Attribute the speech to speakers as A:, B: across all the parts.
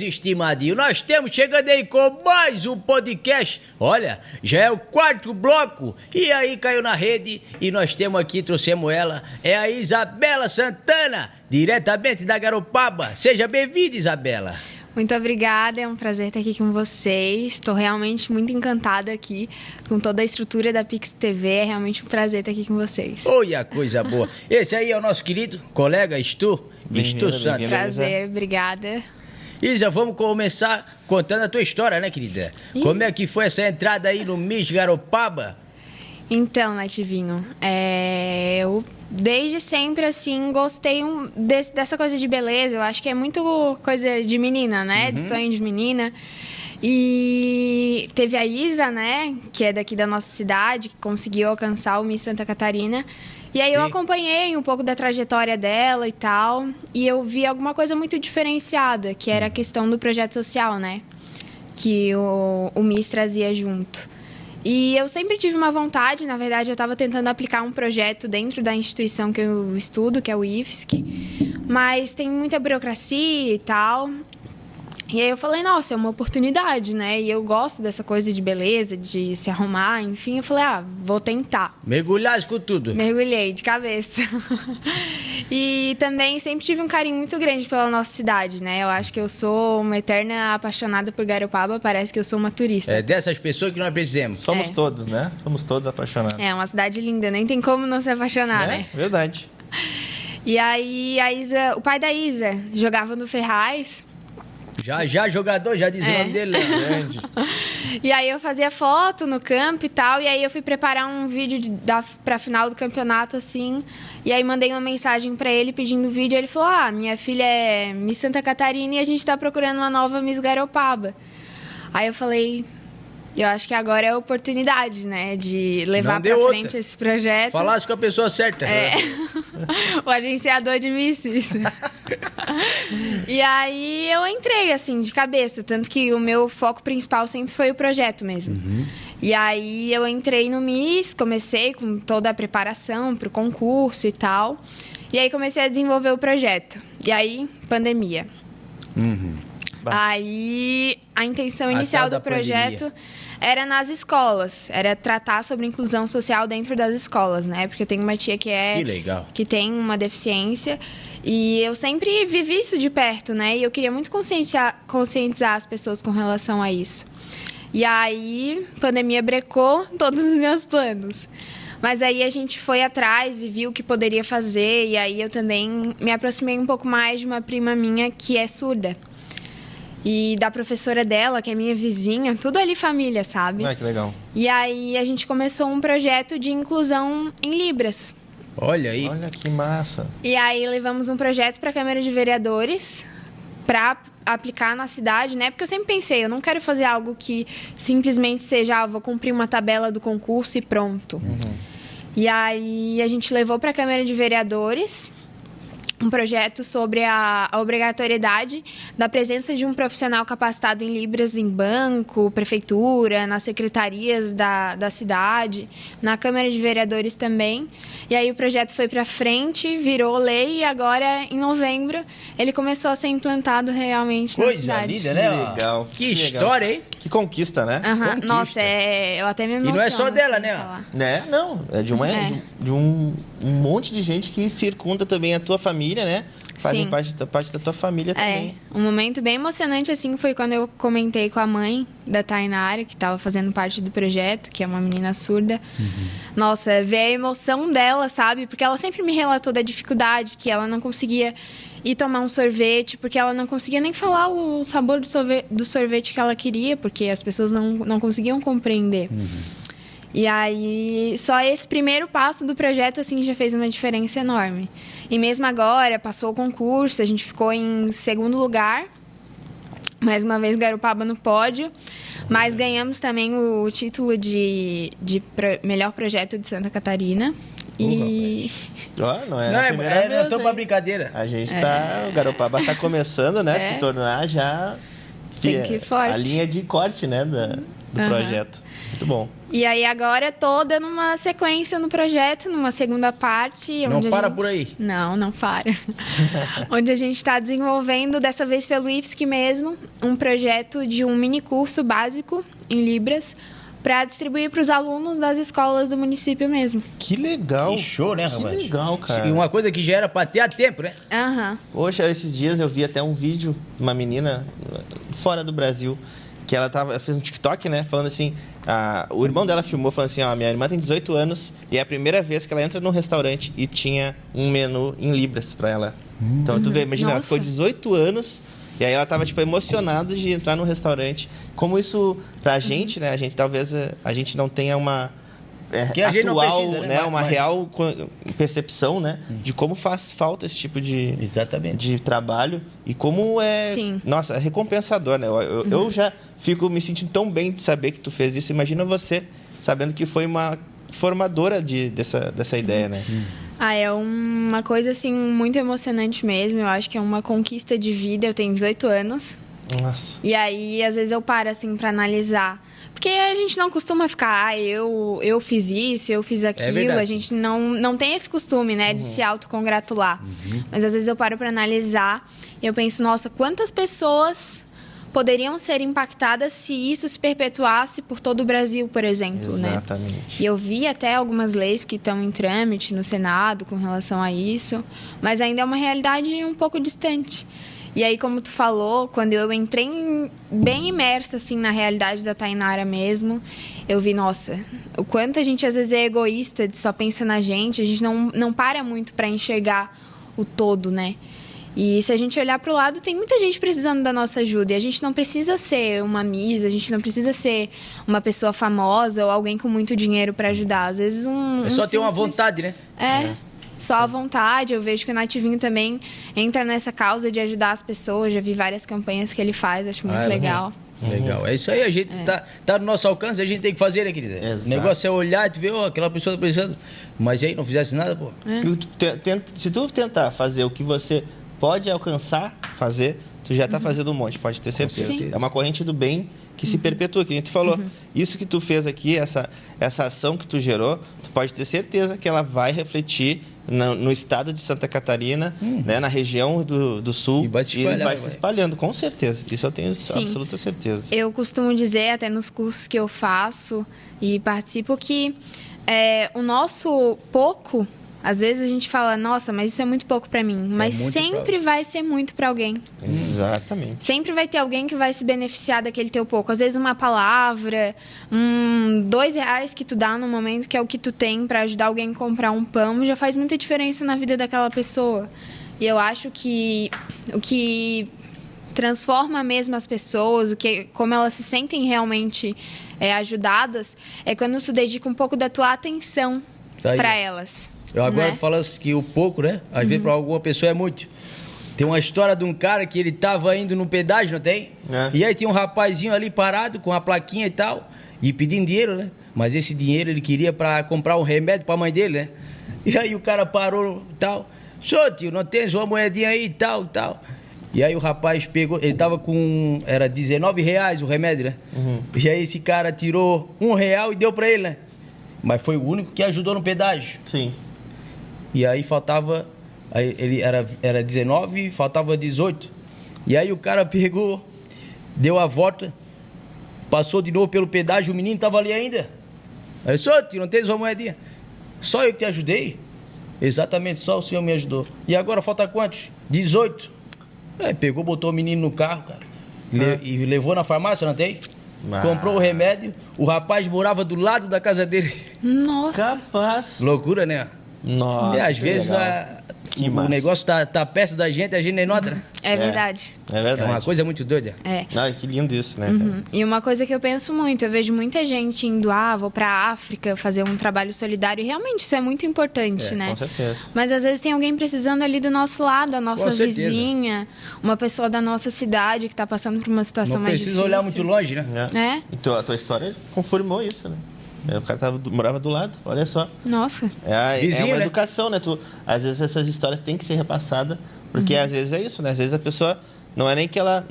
A: meus estimadinhos, nós estamos chegando aí com mais um podcast. Olha, já é o 4º bloco. E aí caiu na rede e nós temos aqui, trouxemos ela, é a Isabela Santana, diretamente da Garopaba. Seja bem-vinda, Isabela.
B: Muito obrigada, é um prazer estar aqui com vocês. Estou realmente muito encantada aqui com toda a estrutura da Pix TV. É realmente um prazer estar aqui com vocês.
A: Olha, coisa boa. Esse aí é o nosso querido colega Stu Santos.
B: Prazer, obrigada.
A: Isa, vamos começar contando a tua história, né, querida? Como é que foi essa entrada aí no Miss Garopaba?
B: Então, Nativinho, eu desde sempre, assim, gostei dessa coisa de beleza. Eu acho que é muito coisa de menina, né? De sonho de menina. E teve a Isa, né? Que é daqui da nossa cidade, que conseguiu alcançar o Miss Santa Catarina. E aí eu acompanhei um pouco da trajetória dela e tal. E eu vi alguma coisa muito diferenciada, que era a questão do projeto social, né? Que o Miss trazia junto. E eu sempre tive uma vontade, na verdade, eu estava tentando aplicar um projeto dentro da instituição que eu estudo, que é o IFSC, mas tem muita burocracia e tal. E aí eu falei, nossa, é uma oportunidade, né? E eu gosto dessa coisa de beleza, de se arrumar, enfim. Eu falei, vou tentar.
A: Mergulhasse com tudo.
B: Mergulhei, de cabeça. E também sempre tive um carinho muito grande pela nossa cidade, né? Eu acho que eu sou uma eterna apaixonada por Garopaba, parece que eu sou uma turista.
A: É dessas pessoas que nós precisamos.
C: Somos todos, né? Somos todos apaixonados.
B: É uma cidade linda, nem tem como não se apaixonar, né?
C: Verdade.
B: E aí, o pai da Isa jogava no Ferraz.
A: Já jogador, já diz o nome dele.
C: Grande.
B: E aí eu fazia foto no campo e tal, e aí eu fui preparar um vídeo pra final do campeonato, assim, e aí mandei uma mensagem pra ele pedindo o vídeo, e ele falou, minha filha é Miss Santa Catarina e a gente tá procurando uma nova Miss Garopaba. Aí eu falei, eu acho que agora é a oportunidade, né, de levar pra frente esse projeto.
A: Falasse com a pessoa certa.
B: O agenciador de misses. E aí eu entrei, assim, de cabeça. Tanto que o meu foco principal sempre foi o projeto mesmo. E aí eu entrei no Miss, comecei com toda a preparação pro concurso e tal. E aí comecei a desenvolver o projeto. E aí, pandemia. Aí a intenção inicial do projeto era nas escolas, era tratar sobre inclusão social dentro das escolas, né? Porque eu tenho uma tia que tem uma deficiência e eu sempre vivi isso de perto, né? E eu queria muito conscientizar as pessoas com relação a isso. E aí, a pandemia brecou todos os meus planos. Mas aí a gente foi atrás e viu o que poderia fazer, e aí eu também me aproximei um pouco mais de uma prima minha que é surda. E da professora dela, que é minha vizinha, tudo ali família, sabe?
C: Que legal.
B: E aí a gente começou um projeto de inclusão em Libras.
A: Olha aí.
C: Olha que massa.
B: E aí levamos um projeto para a Câmara de Vereadores para aplicar na cidade, né? Porque eu sempre pensei, eu não quero fazer algo que simplesmente seja, vou cumprir uma tabela do concurso e pronto. E aí a gente levou para a Câmara de Vereadores um projeto sobre a obrigatoriedade da presença de um profissional capacitado em Libras em banco, prefeitura, nas secretarias da cidade, na Câmara de Vereadores também. E aí o projeto foi para frente, virou lei e agora, em novembro, ele começou a ser implantado realmente na cidade.
A: Coisa linda, né?
C: Legal.
A: Que história, hein?
C: Que conquista, né?
B: Conquista. Nossa, eu até me emociono.
A: E não é só dela,
B: assim,
A: né?
B: falar.
C: Não, é de um monte de gente que circunda também a tua família, né? Fazem parte da tua família também.
B: Um momento bem emocionante, assim, foi quando eu comentei com a mãe da Tainara, que estava fazendo parte do projeto, que é uma menina surda. Nossa, ver a emoção dela, sabe? Porque ela sempre me relatou da dificuldade, que ela não conseguia ir tomar um sorvete, porque ela não conseguia nem falar o sabor do sorvete que ela queria, porque as pessoas não conseguiam compreender. E aí, só esse primeiro passo do projeto, assim, já fez uma diferença enorme. E mesmo agora, passou o concurso, a gente ficou em 2º lugar. Mais uma vez, Garopaba no pódio. Mas ganhamos também o título de melhor projeto de Santa Catarina.
C: Não é
A: não tô pra brincadeira.
C: A gente o Garopaba tá começando, né? Se tornar já
B: Tem que ir forte.
C: A linha de corte, né, do projeto. Muito bom.
B: E aí agora eu tô dando uma sequência no projeto, numa segunda parte.
A: Não
B: onde
A: para por aí.
B: Não para. Onde a gente está desenvolvendo, dessa vez pelo IFSC mesmo, um projeto de um mini curso básico em Libras para distribuir para os alunos das escolas do município mesmo.
C: Que legal.
A: Que show, né, rapaz?
C: Que legal, cara.
A: E uma coisa que já era para ter a tempo, né?
B: Aham.
C: Poxa, esses dias eu vi até um vídeo de uma menina fora do Brasil, que ela fez um TikTok, né, falando assim, o irmão dela filmou falando assim, minha irmã tem 18 anos e é a primeira vez que ela entra num restaurante e tinha um menu em libras para ela. Então, tu vê, imagina, ela ficou 18 anos e aí ela tava, tipo, emocionada de entrar num restaurante. Como isso, pra gente, né, talvez a gente não tenha uma...
A: Que a gente não
C: atual,
A: precisa,
C: né, uma real percepção, né, de como faz falta esse tipo de trabalho e como é,
B: Sim.
C: Nossa, é recompensador, né? Eu já fico me sentindo tão bem de saber que tu fez isso. Imagina você sabendo que foi uma formadora dessa ideia, né?
B: É uma coisa, assim, muito emocionante mesmo. Eu acho que é uma conquista de vida. Eu tenho 18 anos.
C: Nossa.
B: E aí, às vezes, eu paro, assim, pra analisar. Porque a gente não costuma ficar, eu fiz isso, eu fiz aquilo. A gente não tem esse costume, né, de se autocongratular. Mas, às vezes, eu paro pra analisar e eu penso, nossa, quantas pessoas poderiam ser impactadas se isso se perpetuasse por todo o Brasil, por exemplo, né?
C: Exatamente.
B: E eu vi até algumas leis que estão em trâmite no Senado com relação a isso, mas ainda é uma realidade um pouco distante. E aí, como tu falou, quando eu entrei bem imersa, assim, na realidade da Tainara mesmo, eu vi, nossa, o quanto a gente às vezes é egoísta, de só pensa na gente, a gente não para muito para enxergar o todo, né? E se a gente olhar para o lado, tem muita gente precisando da nossa ajuda. E a gente não precisa ser uma Miss, a gente não precisa ser uma pessoa famosa ou alguém com muito dinheiro para ajudar. Às vezes
A: É só ter uma vontade, né?
B: Só a vontade. Eu vejo que o Nativinho também entra nessa causa de ajudar as pessoas. Já vi várias campanhas que ele faz, acho muito legal.
A: Legal. É isso aí, a gente tá no nosso alcance, a gente tem que fazer, né, querida?
C: Exato.
A: O negócio é olhar e tu ver, aquela pessoa tá precisando. Mas aí não fizesse nada, pô.
C: Se tu tentar fazer o que você pode alcançar, tu já tá fazendo um monte, pode ter certeza.
B: Sim.
C: É uma corrente do bem que se perpetua, que a gente falou. Isso que tu fez aqui, essa ação que tu gerou, tu pode ter certeza que ela vai refletir no estado de Santa Catarina, né, na região do sul,
A: e vai se
C: espalhando, com certeza. Isso eu tenho absoluta certeza.
B: Eu costumo dizer, até nos cursos que eu faço e participo, que o nosso pouco, às vezes a gente fala, nossa, mas isso é muito pouco para mim. Mas sempre vai ser muito para alguém.
C: Exatamente.
B: Sempre vai ter alguém que vai se beneficiar daquele teu pouco. Às vezes uma palavra, R$2 que tu dá no momento, que é o que tu tem para ajudar alguém a comprar um pão, já faz muita diferença na vida daquela pessoa. E eu acho que o que transforma mesmo as pessoas, como elas se sentem realmente ajudadas, é quando tu dedica um pouco da tua atenção para elas.
A: Eu agora
B: né?
A: falo que o pouco, né? Às vezes para alguma pessoa é muito. Tem uma história de um cara que ele tava indo no pedágio, não tem? E aí tinha um rapazinho ali parado com a plaquinha e tal, e pedindo dinheiro, né? Mas esse dinheiro ele queria para comprar um remédio para a mãe dele, né? E aí o cara parou e tal. Sô, tio, não tens uma moedinha aí e tal, tal. E aí o rapaz pegou, ele tava com, era R$19 o remédio, né? E aí esse cara tirou R$1 e deu para ele, né? Mas foi o único que ajudou no pedágio.
C: Sim.
A: E aí faltava, aí ele era 19, faltava 18. E aí o cara pegou, deu a volta, passou de novo pelo pedágio, o menino tava ali ainda. Aí disse, ô tio, não tens uma moedinha? Só eu que te ajudei? Exatamente, só o senhor me ajudou. E agora falta quantos? 18. Aí pegou, botou o menino no carro, cara. E levou na farmácia, não tem? Comprou o remédio, o rapaz morava do lado da casa dele.
B: Nossa.
C: Capaz.
A: Loucura, né?
C: Nossa.
A: E às vezes o negócio tá perto da gente, a gente nem nota, né?
B: É verdade.
C: É verdade.
A: É uma coisa muito doida.
C: Ai, que lindo isso, né? Cara?
B: E uma coisa que eu penso muito, eu vejo muita gente indo, vou pra África fazer um trabalho solidário, e realmente isso é muito importante, né?
C: Com certeza.
B: Mas às vezes tem alguém precisando ali do nosso lado, a nossa vizinha, uma pessoa da nossa cidade que tá passando por uma situação mais difícil.
A: Não precisa olhar muito longe, né?
C: Então, a tua história confirmou isso, né? O cara morava do lado, olha só.
B: Nossa.
C: É uma educação, né? Às vezes essas histórias têm que ser repassadas, porque às vezes é isso, né? Às vezes a pessoa Não é nem que ela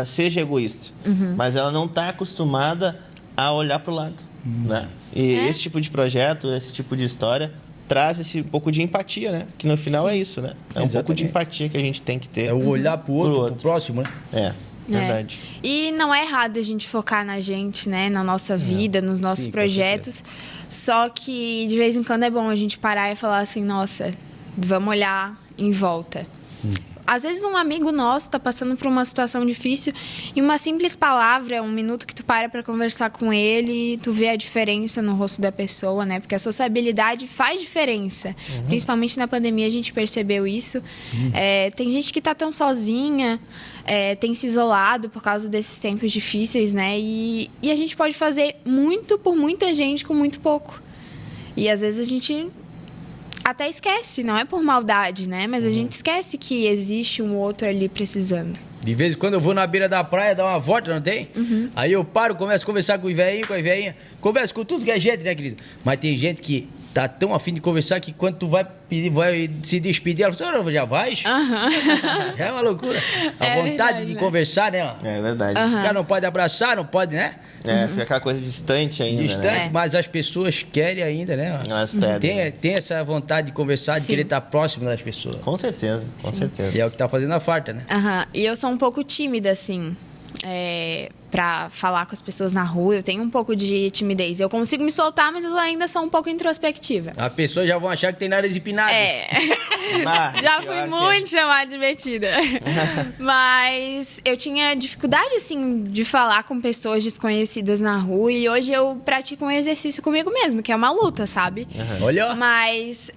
C: seja egoísta, mas ela não está acostumada a olhar para o lado, né? E esse tipo de projeto, esse tipo de história traz esse pouco de empatia, né? Que no final é isso, né? É um pouco de empatia que a gente tem que ter.
A: É o olhar pro outro, pro próximo, né?
C: Verdade.
B: E não é errado a gente focar na gente, né? Na nossa vida, nos nossos projetos. Só que de vez em quando é bom a gente parar e falar assim, nossa, vamos olhar em volta. Às vezes um amigo nosso tá passando por uma situação difícil e uma simples palavra, um minuto que tu para conversar com ele, tu vê a diferença no rosto da pessoa, né? Porque a sociabilidade faz diferença. Principalmente na pandemia a gente percebeu isso. Tem gente que tá tão sozinha, tem se isolado por causa desses tempos difíceis, né? E a gente pode fazer muito por muita gente com muito pouco. E às vezes a gente até esquece, não é por maldade, né? Mas a gente esquece que existe um outro ali precisando.
A: De vez em quando eu vou na beira da praia dar uma volta, não tem? Aí eu paro, começo a conversar com os velhinhos, com as velhinhas. Converso com tudo que é gente, né, querido? Mas tem gente que tá tão afim de conversar que quando tu vai se despedir, ela fala, já vais? É uma loucura. A vontade de conversar, né?
C: É verdade.
A: O cara não pode abraçar, não pode, né?
C: Fica aquela coisa distante ainda,
A: Distante, mas as pessoas querem ainda, né?
C: Elas pedem.
A: Tem essa vontade de conversar, de querer estar próximo das pessoas.
C: Com certeza, com certeza.
A: E é o que tá fazendo a falta, né?
B: E eu sou um pouco tímida, assim, pra falar com as pessoas na rua. Eu tenho um pouco de timidez. Eu consigo me soltar, mas eu ainda sou um pouco introspectiva.
A: As pessoas já vão achar que tem nariz empinado.
B: Já fui muito chamada de metida. Mas eu tinha dificuldade, assim, de falar com pessoas desconhecidas na rua. E hoje eu pratico um exercício comigo mesmo, que é uma luta, sabe?
A: Olha.
B: Mas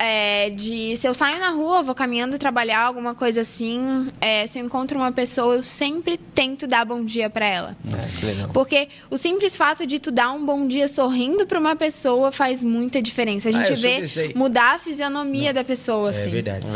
B: se eu saio na rua, vou caminhando, trabalhar, alguma coisa assim, se eu encontro uma pessoa, eu sempre tento dar bom dia pra ela. Porque o simples fato de tu dar um bom dia sorrindo pra uma pessoa faz muita diferença. A gente vê mudar a fisionomia da pessoa, assim.
A: É verdade.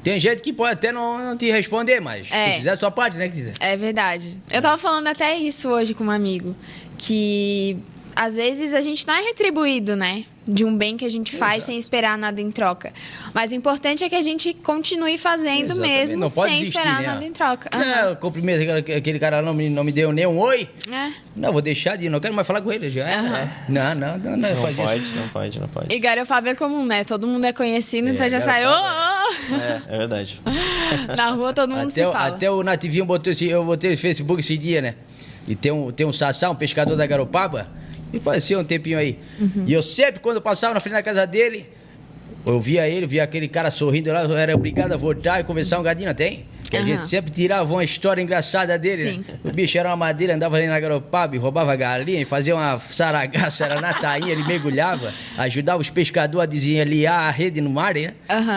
A: Tem gente que pode até não te responder, mas se fizer a sua parte, né, quiser.
B: É verdade. Eu tava falando até isso hoje com um amigo, que às vezes a gente não é retribuído, né? De um bem que a gente faz sem esperar nada em troca. Mas o importante é que a gente continue fazendo mesmo, sem desistir, esperar nada em troca.
A: Não, cumprimento aquele cara não me deu nem um oi. Não, vou deixar de ir, não quero mais falar com ele já.
C: Não pode.
B: E garofábio é comum, né? Todo mundo é conhecido, então já sai.
C: É verdade.
B: Na rua todo mundo se fala.
A: Até o Nativinho eu botei no Facebook esse dia, né? E tem um Sassá, um pescador da Garopaba. E faleceu um tempinho aí. E eu sempre, quando eu passava na frente da casa dele, eu via aquele cara sorrindo lá, eu era obrigado a voltar e conversar um gadinho, não tem? Que a gente sempre tirava uma história engraçada dele, né? O bicho era uma madeira, andava ali na Garopaba e roubava galinha, fazia uma saragaça, era na tainha, ele mergulhava, ajudava os pescadores a desenhar a rede no mar, né?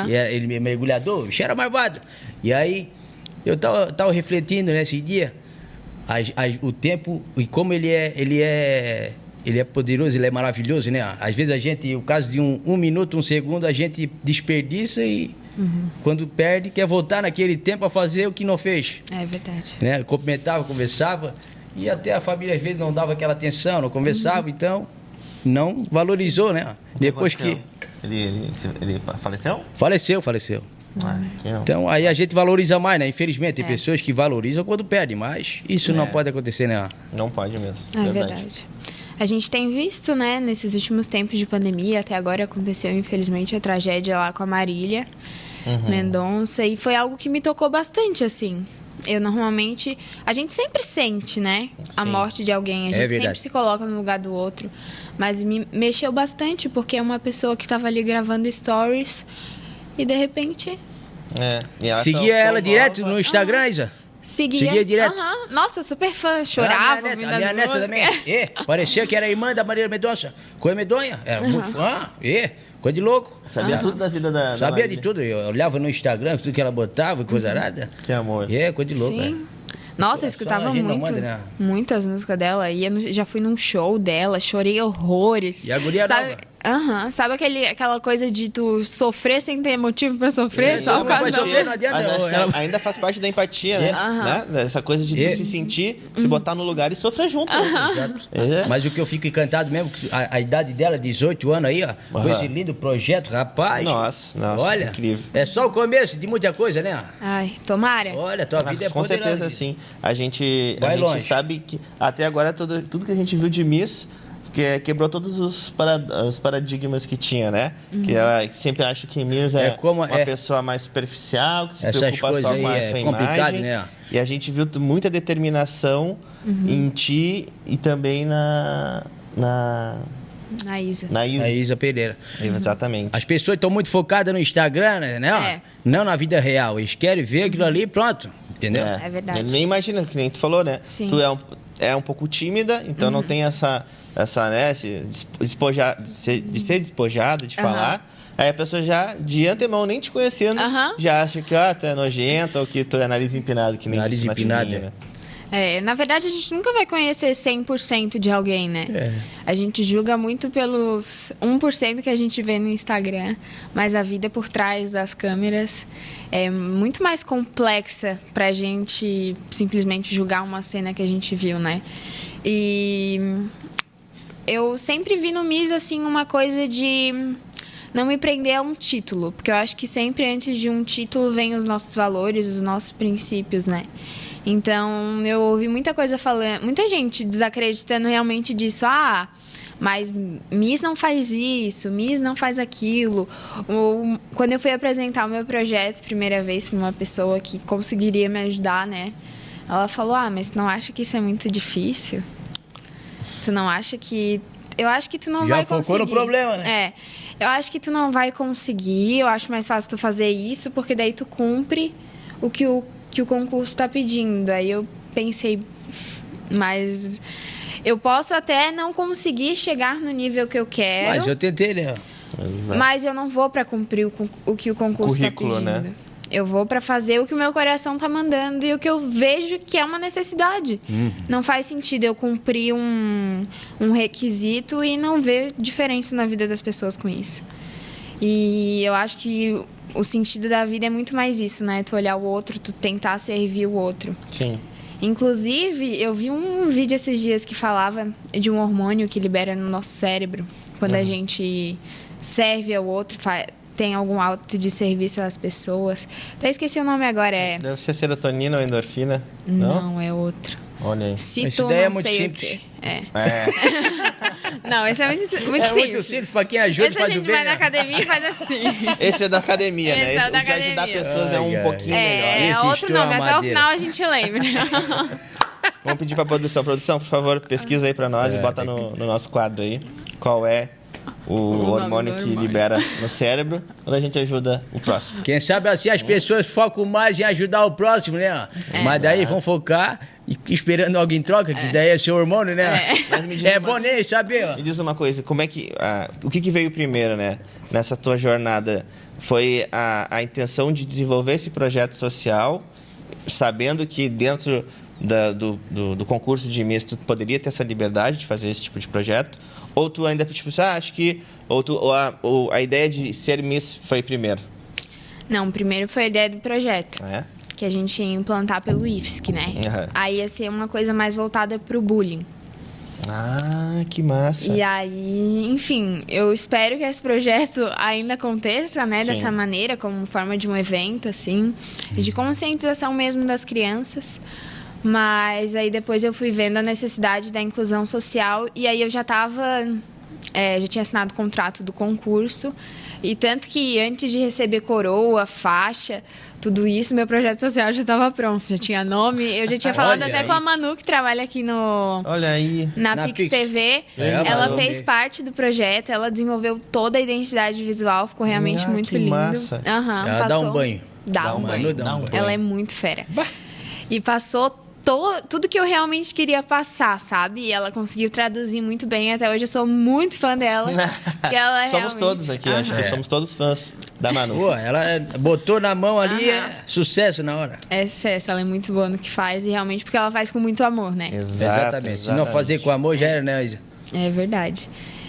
A: E ele mergulhador, o bicho era marvado. E aí, eu tava refletindo nesse dia, o tempo e como ele é poderoso, ele é maravilhoso, né? Às vezes o caso de um minuto, um segundo, a gente desperdiça e quando perde, quer voltar naquele tempo a fazer o que não fez.
B: É verdade.
A: Né? Cumprimentava, conversava e até a família às vezes não dava aquela atenção, não conversava, então não valorizou, né? Depois que...
C: Ele faleceu?
A: Faleceu. Então aí a gente valoriza mais, né? Infelizmente tem pessoas que valorizam quando perdem, mas isso não pode acontecer, né?
C: Não pode mesmo.
B: É verdade. A gente tem visto, né, nesses últimos tempos de pandemia, até agora aconteceu, infelizmente, a tragédia lá com a Marília Mendonça, e foi algo que me tocou bastante, assim. A gente sempre sente, né, a morte de alguém, a gente sempre se coloca no lugar do outro, mas me mexeu bastante, porque é uma pessoa que estava ali gravando stories e, de repente...
A: Seguia ela direto no Instagram, Isa?
B: Seguia
A: direto.
B: Nossa, super fã. Chorava ouvindo as
A: minha neta
B: músicas.
A: também. Parecia que era irmã da Marília Mendonça. Coisa medonha. Era muito fã. Coisa de louco.
C: Sabia tudo da vida da
A: Sabia de tudo. Eu olhava no Instagram, tudo que ela botava, coisa nada.
C: Que amor.
A: Coisa de louco.
B: Sim. Nossa, eu escutava muitas músicas dela. Já fui num show dela, chorei horrores.
A: E a guria nova?
B: Aham. Sabe aquela coisa de tu sofrer sem ter motivo pra sofrer?
C: Sim,
B: só
C: não,
B: por causa
A: mas
B: da
A: sofrer não adianta,
C: Mas
A: não.
C: acho que
A: Ela-
C: ainda faz parte da empatia, né?
B: Aham.
C: Né? Essa coisa de tu se sentir, se botar no lugar e sofrer junto. Né? É.
A: Mas o que eu fico encantado mesmo, que a idade dela, 18 anos aí, ó, com
C: Aham.
A: esse lindo projeto, rapaz.
C: Nossa,
A: olha,
C: incrível.
A: É só o começo de muita coisa, né?
B: Ai, tomara.
A: Olha, tua vida é
C: Com
A: poderosa.
C: certeza, sim. A gente
A: Vai longe.
C: sabe que até agora tudo que a gente viu de Miss quebrou todos os paradigmas que tinha, né? Que ela sempre acha que Miss é
A: como-
C: uma pessoa mais superficial, que se
A: Essas
C: preocupa
A: coisas
C: só
A: aí
C: com a
A: é
C: sua
A: complicado,
C: imagem.
A: né?
C: E a gente viu muita determinação em ti e também na
B: Na Isa.
C: Isa.
A: A Isa Pereira.
C: Exatamente.
A: As pessoas estão muito focadas no Instagram, né?
B: É.
A: Não na vida real. Eles querem ver aquilo ali e pronto. Entendeu?
B: É verdade.
C: Ele nem imagina, que nem tu falou, né?
B: Sim.
C: Tu é um pouco tímida, então não tem essa né, de ser despojada, de falar. Aí a pessoa já, de antemão, nem te conhecendo,
B: Aham.
C: já acha que tu é nojenta ou que tu é nariz empinado, que nem
A: Nariz
C: disse o
A: empinado,
C: Nativinho,
A: é.
C: né?
B: Na verdade, a gente nunca vai conhecer 100% de alguém, né?
A: É.
B: A gente julga muito pelos 1% que a gente vê no Instagram, mas a vida por trás das câmeras é muito mais complexa pra gente simplesmente julgar uma cena que a gente viu, né? E eu sempre vi no Miss, assim, uma coisa de não me prender a um título, porque eu acho que sempre antes de um título vem os nossos valores, os nossos princípios, né? Então, eu ouvi muita coisa falando, muita gente desacreditando realmente disso. Ah, mas Miss não faz isso, Miss não faz aquilo. Ou, quando eu fui apresentar o meu projeto, primeira vez, para uma pessoa que conseguiria me ajudar, né? Ela falou, mas tu não acha que isso é muito difícil? Tu não acha que... Eu acho que tu não
A: Já
B: vai
A: focou
B: conseguir.
A: no problema, né?
B: Eu acho que tu não vai conseguir, eu acho mais fácil tu fazer isso, porque daí tu cumpre o que o concurso está pedindo. Aí eu pensei, mas eu posso até não conseguir chegar no nível que eu quero,
A: Mas eu tentei, né?
C: Exato.
B: mas eu não vou para cumprir o que o concurso está
C: Currículo,
B: pedindo.
C: né?
B: Eu vou para fazer o que o meu coração tá mandando e o que eu vejo que é uma necessidade. Não faz sentido eu cumprir um requisito e não ver diferença na vida das pessoas com isso. E eu acho que o sentido da vida é muito mais isso, né? Tu olhar o outro, tu tentar servir o outro.
C: Sim.
B: Inclusive, eu vi um vídeo esses dias que falava de um hormônio que libera no nosso cérebro quando a gente serve ao outro, tem algum ato de serviço às pessoas. Até esqueci o nome agora,
C: Deve ser serotonina ou endorfina?
B: Não, é outro.
C: Olha aí.
B: Cito,
A: Esse daí é
B: não
A: muito
B: sei
A: simples.
B: o quê.
C: É.
B: Não, esse é muito simples.
A: É muito simples pra quem ajuda e
B: Esse a
A: faz o
B: gente
A: bem,
B: vai na
A: né?
B: academia e faz assim.
C: Esse é da academia, né?
B: Esse é
C: O
B: da
C: de ajudar
B: academia.
C: pessoas é um
A: Ai, ai.
C: pouquinho melhor.
B: É
A: Esse
B: outro
A: estoura
B: nome,
A: a
B: até o
A: madeira.
B: final a gente lembra.
C: Vamos pedir pra produção. Produção, por favor, pesquisa aí pra nós e bota no nosso quadro aí qual é o
B: nome
C: hormônio
B: do
C: que
B: hormônio.
C: libera no cérebro quando a gente ajuda o próximo.
A: Quem sabe assim as pessoas focam mais em ajudar o próximo, né? Mas daí vão focar esperando alguém em troca, que daí é seu hormônio, né?
C: Mas me diz
A: É
C: uma-
A: bom nem saber, ó.
C: Me diz uma coisa, como é que... o que veio primeiro, né? Nessa tua jornada? Foi a intenção de desenvolver esse projeto social, sabendo que dentro do concurso de Miss tu poderia ter essa liberdade de fazer esse tipo de projeto? Ou tu ainda, tipo, acho que... Ou a ideia de ser Miss foi primeiro?
B: Não, primeiro foi a ideia do projeto,
C: É?
B: que a gente ia implantar pelo IFSC, né?
C: Aham.
B: Aí ia ser uma coisa mais voltada pro bullying.
C: Ah, que massa.
B: E aí, enfim, eu espero que esse projeto ainda aconteça, né?
C: Sim.
B: Dessa maneira, como forma de um evento, assim, de conscientização mesmo das crianças. Mas aí depois eu fui vendo a necessidade da inclusão social e aí eu já já tinha assinado o contrato do concurso. E tanto que antes de receber coroa, faixa, tudo isso, meu projeto social já estava pronto, já tinha nome. Eu já tinha falado
A: Olha
B: até
A: aí.
B: com a Manu, que trabalha aqui
C: Olha aí.
B: na
A: Na
B: Pix
A: Pix.
B: TV.
A: É,
B: Ela
A: Manu.
B: fez parte do projeto, ela desenvolveu toda a identidade visual, ficou realmente
C: Ah,
B: muito
C: que
B: lindo.
C: massa.
B: Aham,
A: Ela dá um banho.
B: Dá um banho.
A: Dá um banho.
B: Ela é muito fera. E passou tudo que eu realmente queria passar, sabe? E ela conseguiu traduzir muito bem. Até hoje eu sou muito fã dela. porque ela
C: Somos
B: realmente...
C: todos aqui, acho que somos todos fãs da Manu.
A: Pô, ela botou na mão ali,
B: Aham.
A: é sucesso na hora.
B: É sucesso, ela é muito boa no que faz. E realmente porque ela faz com muito amor, né?
C: Exato,
A: Exatamente. Se não fazer com amor, já era, né, Isa?
B: É verdade.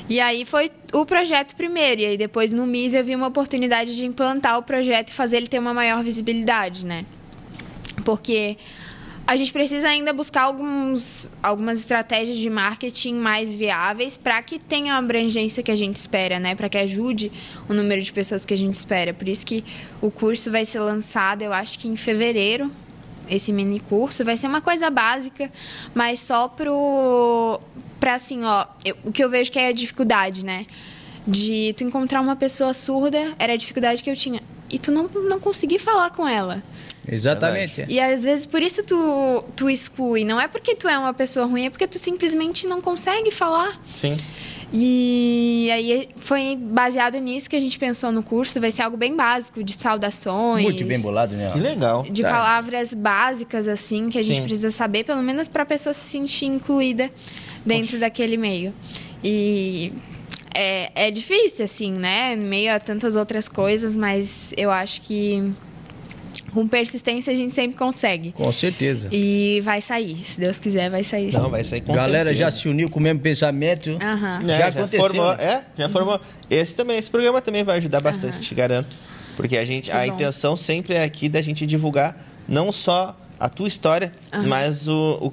B: E aí foi o projeto primeiro, e aí depois no MIS eu vi uma oportunidade de implantar o projeto e fazer ele ter uma maior visibilidade, né? Porque a gente precisa ainda buscar algumas estratégias de marketing mais viáveis para que tenha a abrangência que a gente espera, né? Para que ajude o número de pessoas que a gente espera. Por isso que o curso vai ser lançado, eu acho que em fevereiro, esse mini curso. Vai ser uma coisa básica, mas só para assim, o que eu vejo que é a dificuldade, né? De tu encontrar uma pessoa surda, era a dificuldade que eu tinha. E tu não conseguir falar com ela.
A: Exatamente.
B: E às vezes por isso tu exclui. Não é porque tu é uma pessoa ruim, é porque tu simplesmente não consegue falar.
C: Sim.
B: E aí foi baseado nisso que a gente pensou no curso. Vai ser algo bem básico, de saudações.
A: Muito bem bolado, né?
C: Que legal.
B: De palavras básicas, assim, que a gente precisa saber, pelo menos para a pessoa se sentir incluída dentro daquele meio. E é difícil, assim, né? Em meio a tantas outras coisas, mas eu acho que com persistência a gente sempre consegue.
A: Com certeza.
B: E vai sair, se Deus quiser, vai sair.
C: Não, vai sair com
A: Galera
C: certeza.
A: já se uniu com o mesmo pensamento.
B: Aham.
A: Já aconteceu.
C: Formou,
A: né?
C: já formou. Esse programa também vai ajudar bastante, te garanto. Porque a
B: bom.
C: intenção sempre é aqui da gente divulgar não só a tua história, mas o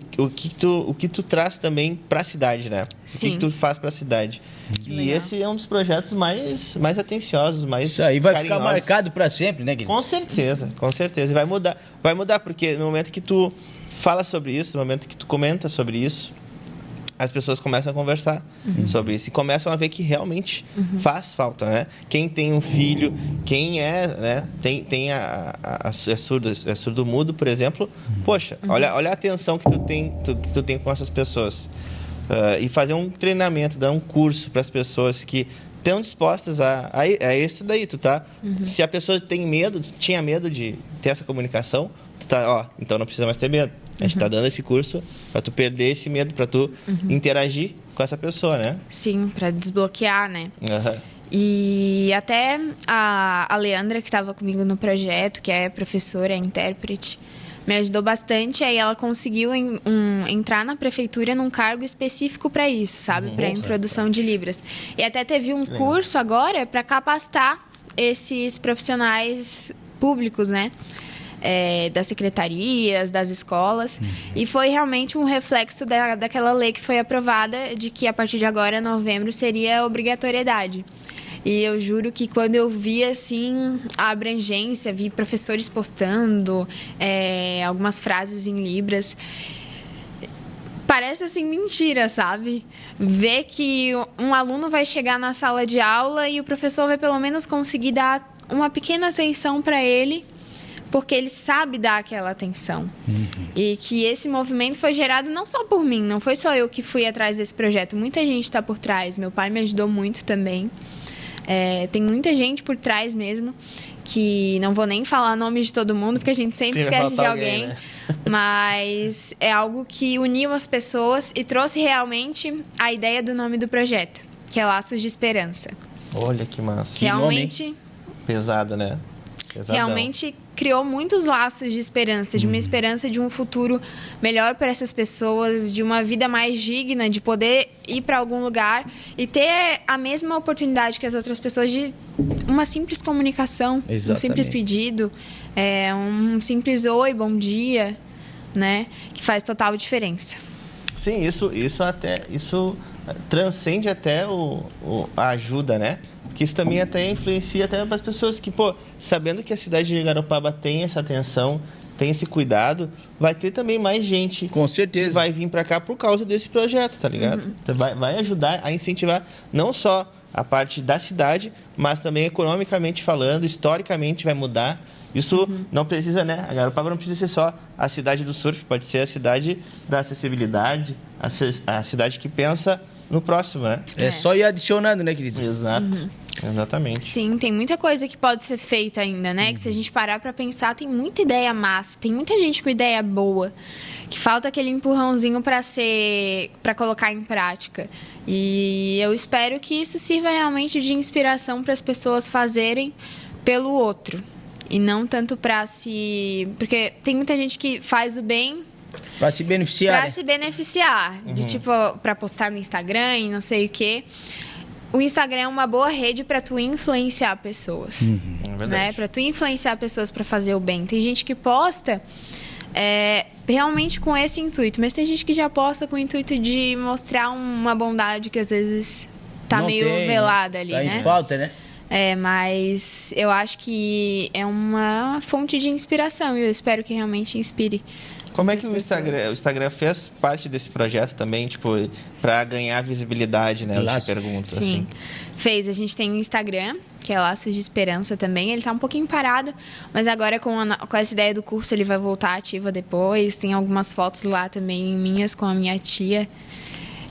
C: que tu traz também para a cidade, né?
B: Sim.
C: O que tu faz para a cidade.
B: Que
C: E
B: legal.
C: esse é um dos projetos mais atenciosos, mais
A: Isso aí vai
C: carinhosos.
A: ficar marcado para sempre, né, querido?
C: Com certeza, com certeza. E vai mudar, porque no momento que tu fala sobre isso, no momento que tu comenta sobre isso, as pessoas começam a conversar sobre isso e começam a ver que realmente faz falta, né? Quem tem um filho, quem né? É surdo-mudo, por exemplo, poxa, olha a atenção que tu tem com essas pessoas. E fazer um treinamento, dar um curso para as pessoas que estão dispostas a isso daí, tu tá? Se a pessoa tinha medo de ter essa comunicação, tu tá, então não precisa mais ter medo. A gente tá dando esse curso para tu perder esse medo, para tu interagir com essa pessoa, né?
B: Sim, para desbloquear, né?
C: Uhum.
B: E até a Leandra, que estava comigo no projeto, que é professora, é intérprete, me ajudou bastante. Aí ela conseguiu entrar na prefeitura num cargo específico para isso, sabe? Para introdução de Libras. E até teve um curso agora para capacitar esses profissionais públicos, né? Das secretarias, das escolas. E foi realmente um reflexo daquela lei que foi aprovada de que a partir de agora, novembro, seria obrigatoriedade. E eu juro que quando eu vi, assim, a abrangência, vi professores postando algumas frases em Libras, parece, assim, mentira, sabe? Ver que um aluno vai chegar na sala de aula e o professor vai pelo menos conseguir dar uma pequena atenção para ele, porque ele sabe dar aquela atenção. E que esse movimento foi gerado não só por mim, não foi só eu que fui atrás desse projeto. Muita gente está por trás. Meu pai me ajudou muito também. Tem muita gente por trás mesmo, que não vou nem falar o nome de todo mundo, porque a gente sempre esquece de alguém.
C: Né?
B: Mas é algo que uniu as pessoas e trouxe realmente a ideia do nome do projeto, que é Laços de Esperança.
C: Olha que massa.
B: Realmente...
C: Pesado, né? Pesadão.
B: Realmente criou muitos laços de esperança, de uma esperança de um futuro melhor para essas pessoas, de uma vida mais digna, de poder ir para algum lugar e ter a mesma oportunidade que as outras pessoas de uma simples comunicação,
A: Exatamente.
B: um simples pedido, um simples oi, bom dia, né? Que faz total diferença.
C: Sim, isso transcende até a ajuda, né? Que isso também até influencia até para as pessoas que, sabendo que a cidade de Garopaba tem essa atenção, tem esse cuidado, vai ter também mais gente
A: Com certeza.
C: que vai vir para cá por causa desse projeto, tá ligado? Então, vai ajudar a incentivar não só a parte da cidade, mas também economicamente falando, historicamente vai mudar. Isso não precisa, né? A Garopaba não precisa ser só a cidade do surf, pode ser a cidade da acessibilidade, a cidade que pensa no próximo, né?
A: É só ir adicionando, né, querido?
C: Exato. Exatamente.
B: Sim, tem muita coisa que pode ser feita ainda, né? Que se a gente parar pra pensar, tem muita ideia massa, tem muita gente com ideia boa, que falta aquele empurrãozinho para colocar em prática. E eu espero que isso sirva realmente de inspiração para as pessoas fazerem pelo outro. E não tanto porque tem muita gente que faz o bem
A: Para se beneficiar.
B: para se beneficiar. De tipo, para postar no Instagram e não sei o quê. o Instagram é uma boa rede para tu influenciar pessoas,
C: É verdade.
B: né? Para tu influenciar pessoas para fazer o bem. Tem gente que posta realmente com esse intuito, mas tem gente que já posta com o intuito de mostrar uma bondade que às vezes tá
A: Não
B: meio
A: tem,
B: velada ali,
A: tá
B: né?
A: em falta, né?
B: Mas eu acho que é uma fonte de inspiração e eu espero que realmente inspire.
C: Como é que
B: muitas
C: o Instagram fez parte desse projeto também, tipo, para ganhar visibilidade, né? Eu te
A: Laços.
C: pergunto,
B: Sim,
C: assim.
B: fez. A gente tem um Instagram, que é Laços de Esperança também. Ele tá um pouquinho parado, mas agora com essa ideia do curso ele vai voltar ativo depois. Tem algumas fotos lá também minhas com a minha tia,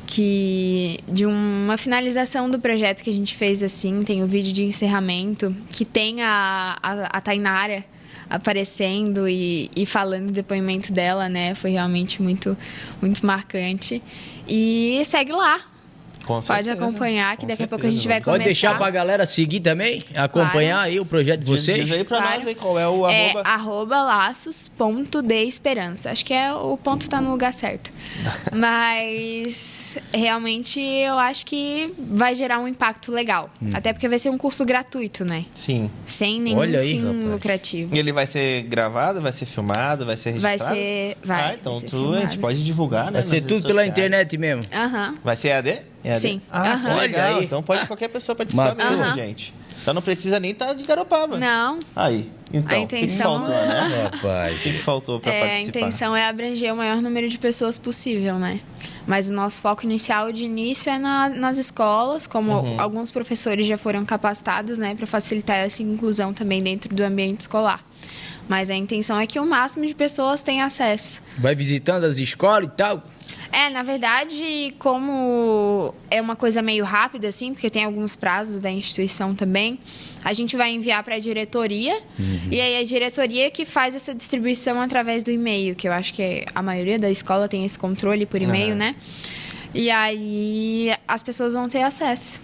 B: que de uma finalização do projeto que a gente fez assim. Tem o vídeo de encerramento, que tem a Tainara aparecendo e falando o depoimento dela, né? Foi realmente muito, muito marcante. E segue lá.
C: Com
B: Pode
C: certeza.
B: acompanhar, que
C: Com
B: daqui a pouco a
C: certeza,
B: gente vai
C: vamos.
A: Pode
B: começar.
A: deixar pra galera seguir também, acompanhar aí o projeto de vocês.
C: Diz aí pra
B: Claro.
C: nós aí qual é o arroba.
B: @laços.deesperança. Acho que o ponto tá no lugar certo. Mas realmente eu acho que vai gerar um impacto legal. Até porque vai ser um curso gratuito, né?
C: Sim.
B: Sem nenhum
A: Olha aí,
B: fim
A: rapaz.
B: lucrativo.
C: E ele vai ser gravado, vai ser filmado, vai ser
B: Vai
C: registrado?
B: ser.
C: Então
B: vai ser
C: a gente
B: filmado.
C: pode divulgar, né?
A: Vai ser
C: nas
A: tudo
C: redes
A: pela
C: sociais.
A: internet mesmo.
B: Aham.
C: Vai ser EAD? EAD?
B: Sim.
C: Ah,
B: Aham.
C: que legal.
A: Olha aí.
C: Então pode qualquer pessoa participar
A: Mas-
C: mesmo,
B: Aham.
C: gente. Então não precisa nem estar de Garopaba.
B: Não.
C: Aí. Então,
B: A
C: o que
B: intenção-
C: faltou, né?
A: Rapaz.
C: O que faltou para
B: A
C: participar?
B: intenção é abranger o maior número de pessoas possível, né? Mas o nosso foco inicial de início é nas escolas, como alguns professores já foram capacitados, né, para facilitar essa inclusão também dentro do ambiente escolar. Mas a intenção é que o máximo de pessoas tenham acesso.
A: Vai visitando as escolas e tal.
B: Na verdade, como é uma coisa meio rápida, assim, porque tem alguns prazos da instituição também, a gente vai enviar para a diretoria, e aí a diretoria que faz essa distribuição através do e-mail, que eu acho que a maioria da escola tem esse controle por e-mail, né? E aí as pessoas vão ter acesso.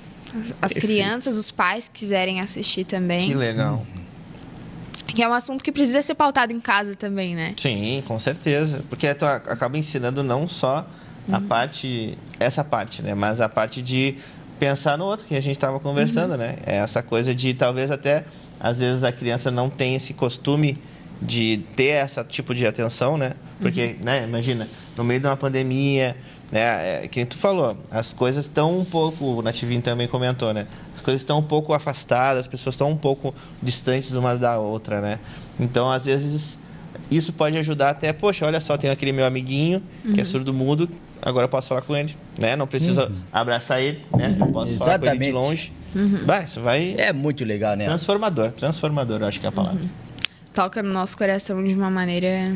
B: As crianças, os pais que quiserem assistir também.
C: Que legal.
B: Que é um assunto que precisa ser pautado em casa também, né?
C: Sim, com certeza. Porque tu acaba ensinando não só a parte, essa parte, né? Mas a parte de pensar no outro, que a gente estava conversando, né? É essa coisa de talvez até, às vezes, a criança não tem esse costume de ter esse tipo de atenção, né? Porque, né, imagina, no meio de uma pandemia, né? Que nem tu falou, as coisas estão um pouco, o Nativinho também comentou, né? As coisas estão um pouco afastadas, as pessoas estão um pouco distantes uma da outra, né? Então, às vezes, isso pode ajudar até, poxa, olha só, tem aquele meu amiguinho que é surdo-mudo, agora eu posso falar com ele, né? Não precisa abraçar ele, né? Eu posso falar com ele de
A: Exatamente.
C: longe. Vai, isso vai...
A: É muito legal, né?
C: Transformador, eu acho que é a palavra.
B: Toca no nosso coração de uma maneira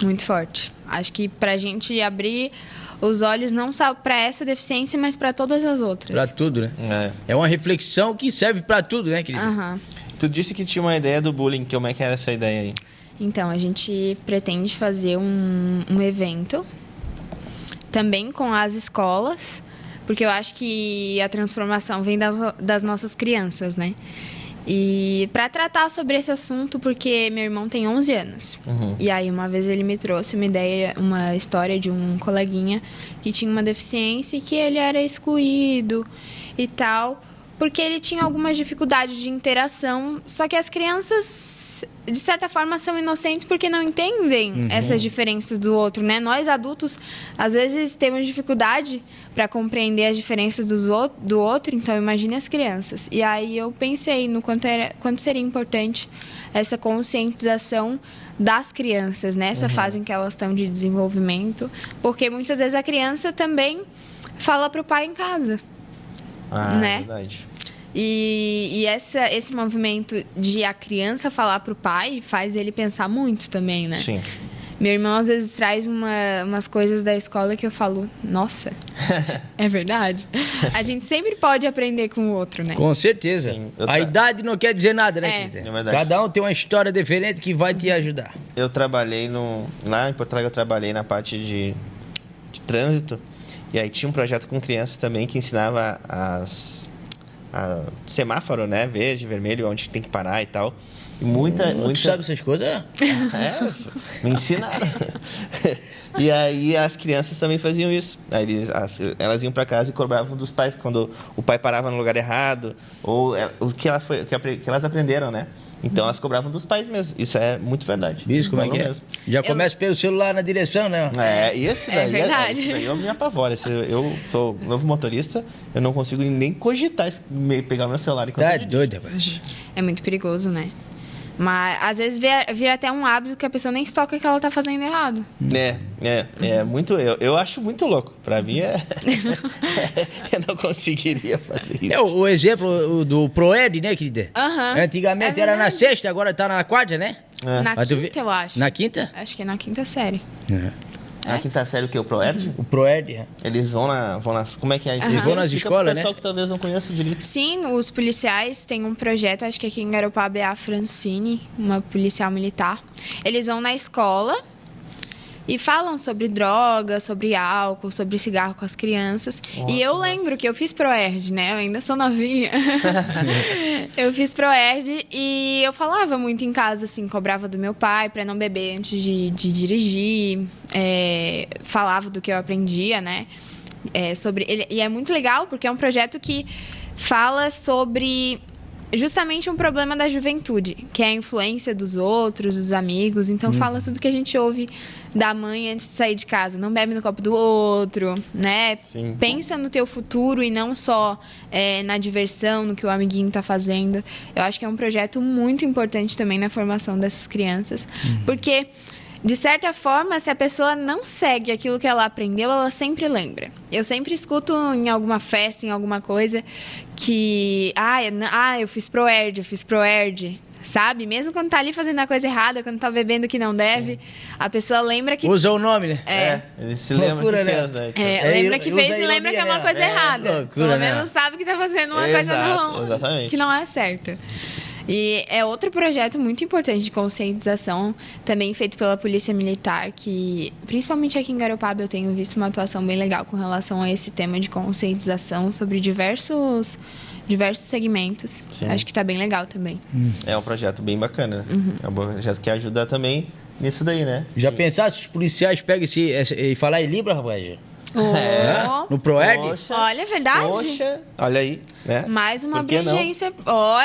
B: muito forte. Acho que pra gente abrir os olhos não só para essa deficiência, mas para todas as outras.
A: Pra tudo, né? É uma reflexão que serve pra tudo, né, querido?
B: Aham.
C: Tu disse que tinha uma ideia do bullying, como é que era essa ideia aí?
B: Então, a gente pretende fazer um evento também com as escolas, porque eu acho que a transformação vem das nossas crianças, né? E para tratar sobre esse assunto, porque meu irmão tem 11 anos. E aí uma vez ele me trouxe uma história de um coleguinha que tinha uma deficiência e que ele era excluído e tal, porque ele tinha algumas dificuldades de interação, só que as crianças, de certa forma, são inocentes porque não entendem essas diferenças do outro, né? Nós, adultos, às vezes temos dificuldade para compreender as diferenças do outro, então imagine as crianças. E aí eu pensei no quanto seria importante essa conscientização das crianças, nessa fase em que elas estão de desenvolvimento, porque muitas vezes a criança também fala para o pai em casa. Né?
C: Verdade.
B: E esse movimento de a criança falar pro pai faz ele pensar muito também, né?
C: Sim.
B: Meu irmão às vezes traz umas coisas da escola que eu falo, nossa, é verdade? A gente sempre pode aprender com o outro, né?
A: Com certeza.
C: Sim.
A: A idade não quer dizer nada, né,
B: É.
A: querido?
C: É verdade.
A: Cada um tem uma história diferente que vai te ajudar.
C: Eu trabalhei lá em Porto Alegre, eu trabalhei na parte de trânsito. E aí tinha um projeto com crianças também que ensinava a semáforo, né? Verde, vermelho, onde tem que parar e tal. E muita...
A: Tu sabe essas coisas?
C: Me ensinaram. E aí as crianças também faziam isso. Aí elas iam para casa e cobravam dos pais quando o pai parava no lugar errado, ou o que elas aprenderam, né? Então elas cobravam dos pais mesmo. Isso é muito verdade.
A: Isso, como é que é?
C: Mesmo.
A: Já começa pelo celular na direção, né?
C: Esse daí
B: verdade.
C: Esse daí eu me apavoro. Eu sou novo motorista, eu não consigo nem cogitar pegar o meu celular enquanto
A: Tá
C: eu dirijo.
A: doido, rapaz.
B: É muito perigoso, né? Mas às vezes vira até um hábito que a pessoa nem se toca que ela tá fazendo errado.
C: É muito. Eu acho muito louco. Pra mim eu não conseguiria fazer isso.
A: O exemplo do Proerd, né, querida?
B: Aham.
A: Antigamente
B: É
A: era na
B: verdade.
A: sexta, agora tá na quarta, né?
B: Na
A: Mas tu
B: quinta,
A: vê-
B: eu acho.
A: Na quinta?
B: Acho que é na quinta série.
C: A quinta série, o que? O Proerd?
A: O Proerd.
C: Eles vão nas... Como é que é?
A: Eles vão nas
C: Explica
A: escolas,
C: pro
A: né?
C: pessoal que talvez não conheça direito.
B: Sim, os policiais têm um projeto, acho que aqui em Garopaba é a Francine, uma policial militar. Eles vão na escola e falam sobre droga, sobre álcool, sobre cigarro com as crianças. E eu lembro que eu fiz Proerd, né? Eu ainda sou novinha. Eu fiz Proerd e eu falava muito em casa, assim, cobrava do meu pai para não beber antes de dirigir. Falava do que eu aprendia, né? E é muito legal porque é um projeto que fala sobre justamente um problema da juventude, que é a influência dos outros, dos amigos. Então fala tudo que a gente ouve da mãe antes de sair de casa. Não bebe no copo do outro, né?
C: Sim.
B: Pensa no teu futuro e não só na diversão, no que o amiguinho tá fazendo. Eu acho que é um projeto muito importante também na formação dessas crianças. Porque, de certa forma, se a pessoa não segue aquilo que ela aprendeu, ela sempre lembra. Eu sempre escuto em alguma festa, em alguma coisa, que... eu fiz Proerd, sabe? Mesmo quando tá ali fazendo a coisa errada, quando tá bebendo que não deve, a pessoa lembra que...
A: Usa o nome, né?
C: Ele se lembra
A: Loucura,
C: que
A: né?
C: fez, né?
B: lembra que
A: usa
B: fez
A: a
B: e lembra que é uma
A: ironia,
B: coisa
A: né?
B: errada.
A: Loucura,
B: Pelo
A: né?
B: menos sabe que tá fazendo uma
C: Exato,
B: coisa
C: exatamente.
B: que não é certa. E é outro projeto muito importante de conscientização, também feito pela Polícia Militar, que, principalmente aqui em Garopaba, eu tenho visto uma atuação bem legal com relação a esse tema de conscientização sobre diversos segmentos.
C: Sim.
B: Acho que tá bem legal também.
C: É um projeto bem bacana. É um projeto que ajuda também nisso daí, né?
A: Já pensasse se os policiais pegam e falar em Libra, rapaz?
B: Oh,
A: No Proerd?
C: Poxa,
B: olha, é verdade.
C: Poxa, olha aí, né?
B: Mais uma
C: Por que não?
B: abrangência.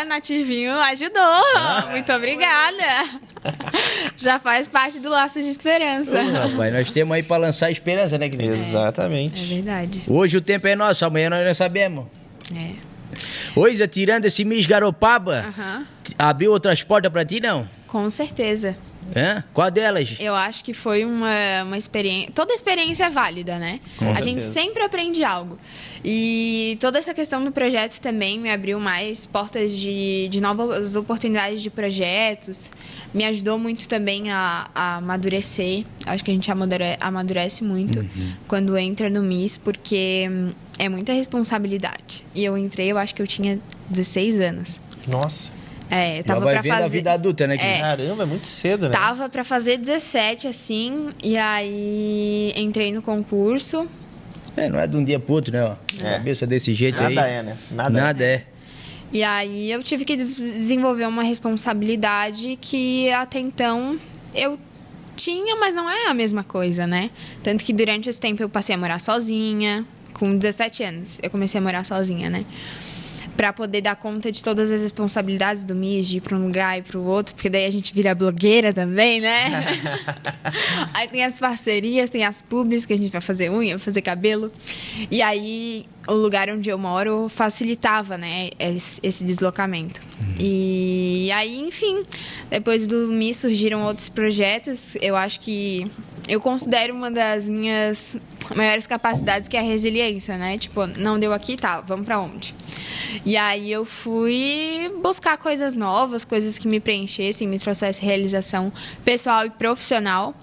B: Nativinho ajudou. Muito obrigada. Já faz parte do Laço de Esperança.
A: Rapaz, nós temos aí pra lançar esperança, né, querido?
B: É
C: Exatamente.
B: verdade.
A: Hoje o tempo é nosso, amanhã nós não sabemos.
B: É.
A: Hoje, tirando esse Miss Garopaba,
B: Aham.
A: abriu outras portas pra ti, não?
B: Com certeza.
A: Hã? Qual delas?
B: Eu acho que foi uma experiência... Toda experiência é válida, né? A gente
C: certeza.
B: sempre aprende algo. E toda essa questão do projeto também me abriu mais portas de novas oportunidades de projetos. Me ajudou muito também a amadurecer. Acho que a gente amadurece muito quando entra no MIS, porque é muita responsabilidade. E eu entrei, eu acho que eu tinha 16 anos.
C: Nossa.
B: Eu
A: Já
B: tava
A: vai
B: pra
A: vendo a
B: fazer...
A: vida adulta, né, querido?
C: Caramba, é muito cedo, né?
B: Tava pra fazer 17, assim, e aí entrei no concurso.
A: Não é de um dia pro outro, né? Ó. Cabeça desse jeito aí.
C: Nada é, né?
A: Nada é.
B: E aí eu tive que desenvolver uma responsabilidade que até então eu tinha, mas não é a mesma coisa, né? Tanto que durante esse tempo eu passei a morar sozinha. Com 17 anos eu comecei a morar sozinha, né? Pra poder dar conta de todas as responsabilidades do MIS, de ir pra um lugar e pro outro, porque daí a gente vira blogueira também, né? Aí tem as parcerias, tem as publis, que a gente vai fazer unha, vai fazer cabelo. E aí o lugar onde eu moro facilitava, né, esse deslocamento. E aí, enfim, depois do MIS surgiram outros projetos. Eu acho que eu considero uma das minhas maiores capacidades, que é a resiliência, né? Tipo, não deu aqui, tá, vamos pra onde? E aí eu fui buscar coisas novas, coisas que me preenchessem, me trouxessem realização pessoal e profissional.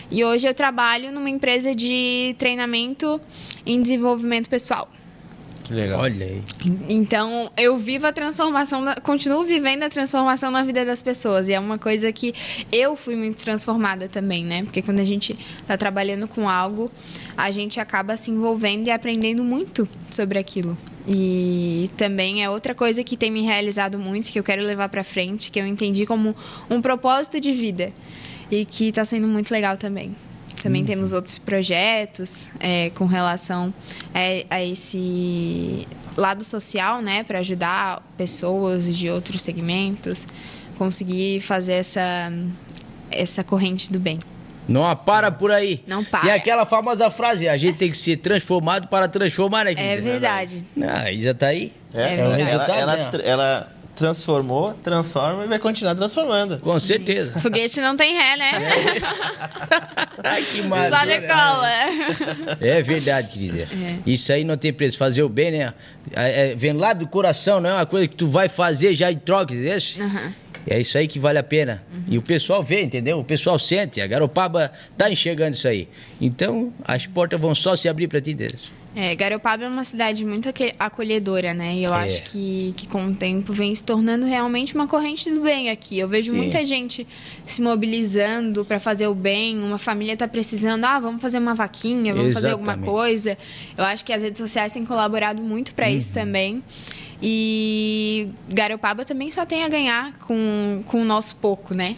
B: E hoje eu trabalho numa empresa de treinamento em desenvolvimento pessoal.
C: Que legal.
A: Olha aí.
B: Então, eu vivo a transformação, continuo vivendo a transformação na vida das pessoas. E é uma coisa que eu fui muito transformada também, né? Porque quando a gente está trabalhando com algo, a gente acaba se envolvendo e aprendendo muito sobre aquilo. E também é outra coisa que tem me realizado muito, que eu quero levar para frente, que eu entendi como um propósito de vida. E que está sendo muito legal também. Também temos outros projetos com relação a esse lado social, né? Para ajudar pessoas de outros segmentos, conseguir fazer essa corrente do bem.
A: Não para por aí.
B: Não para.
A: Tem aquela famosa frase, a gente tem que ser transformado para transformar, né?
B: É verdade.
A: Ah, já tá aí.
B: É
A: o
B: verdade.
A: resultado,
C: Ela transformou, transforma e vai continuar transformando.
A: Com certeza.
B: Foguete não tem ré, né?
A: Ai, que
B: Só
A: maravilha.
B: decola.
A: É verdade, querida. Isso aí não tem preço. Fazer o bem, né? Vem lá do coração, não é uma coisa que tu vai fazer já em troca, entendeu? É isso aí que vale a pena. E o pessoal vê, entendeu? O pessoal sente. A Garopaba tá enxergando isso aí. Então, as portas vão só se abrir para ti, entendeu?
B: Garopaba é uma cidade muito acolhedora, né? E eu acho que com o tempo vem se tornando realmente uma corrente do bem aqui. Eu vejo muita gente se mobilizando para fazer o bem. Uma família está precisando, vamos fazer uma vaquinha, vamos fazer alguma coisa. Eu acho que as redes sociais têm colaborado muito para isso também. E Garopaba também só tem a ganhar com o nosso pouco, né?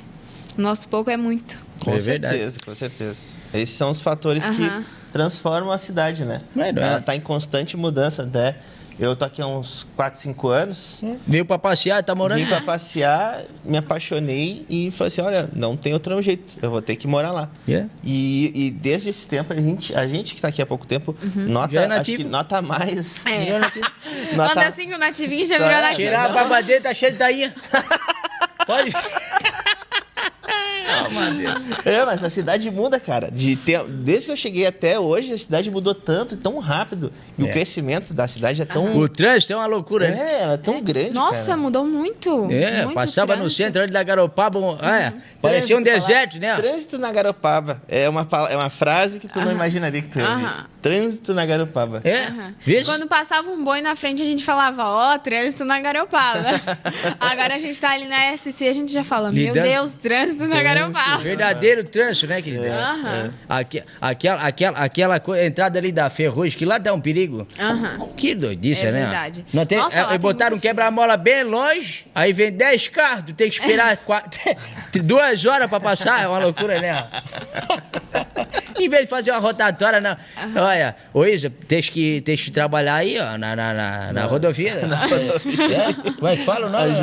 B: O nosso pouco é muito.
C: Com certeza, com certeza. Esses são os fatores que transformam a cidade, né? Ela está em constante mudança até. Eu tô aqui há uns 4, 5 anos.
A: Veio para passear, tá morando?
C: Vim para passear, me apaixonei e falei assim, olha, não tem outro jeito, eu vou ter que morar lá. E desde esse tempo, a gente que está aqui há pouco tempo, acho que nota mais.
B: Anda assim com o nativinho já virou nativo.
A: Tirar a babadeira, tá cheio de tainha. Pode...
C: Mas a cidade muda, cara. Desde que eu cheguei até hoje, a cidade mudou tanto, tão rápido. E o crescimento da cidade é tão...
A: O trânsito é uma loucura, né?
C: Ela é tão grande,
B: Nossa,
C: cara.
B: mudou muito. Muito
A: passava no centro ali da Garopaba, parecia um deserto, né?
C: Trânsito na Garopaba. É uma frase que tu não imaginaria que tu ia ouvir. Trânsito na Garopaba.
B: Quando passava um boi na frente, a gente falava, trânsito na Garopaba. Agora a gente tá ali na SC, a gente já fala, meu Deus, trânsito na Garopaba.
A: Verdadeiro trânsito, né, querida? Aquela entrada ali da Ferrugem, que lá dá um perigo. Que doidice, né?
B: Verdade.
A: Não tem, botaram um quebra-mola bem longe, aí vem 10 carros, tu tem que esperar 2 horas pra passar, é uma loucura, né? Em vez de fazer uma rotatória, não. Olha, ô Isa, tem que trabalhar aí, ó, na rodovia. Como é que fala o nome?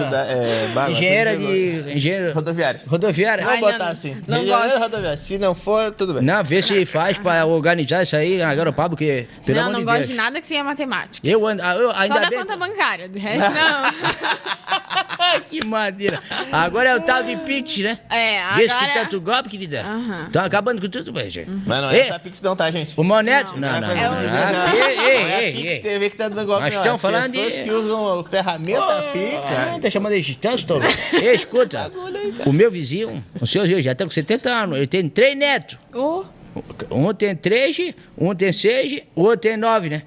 A: Engenheiro... Rodoviária.
C: Vamos botar assim.
B: Não gosto.
C: Rodoviária. Se não for, tudo bem.
A: Não, vê se faz pra organizar isso aí, a Garopaba, porque...
B: Não gosto de nada que seja matemática.
A: Eu ainda
B: só da
A: bem...
B: conta bancária, do resto não.
A: Que madeira. Agora é o tal de Pix, né?
B: Agora...
A: Vê que tanto golpe, querida. Estão acabando com tudo, velho, gente.
C: Mas não é essa Pix não, tá, gente?
A: O Moneto? Não.
C: É a Pix TV que tá dando golpe.
A: Nós estamos falando de...
C: As pessoas que usam ferramenta Pix.
A: Tá chamando de distância, tolo. Escuta, o meu vizinho, o senhor já tá com 70 anos, ele tem 3 netos. Um tem 3, um tem 6, o outro tem 9, né?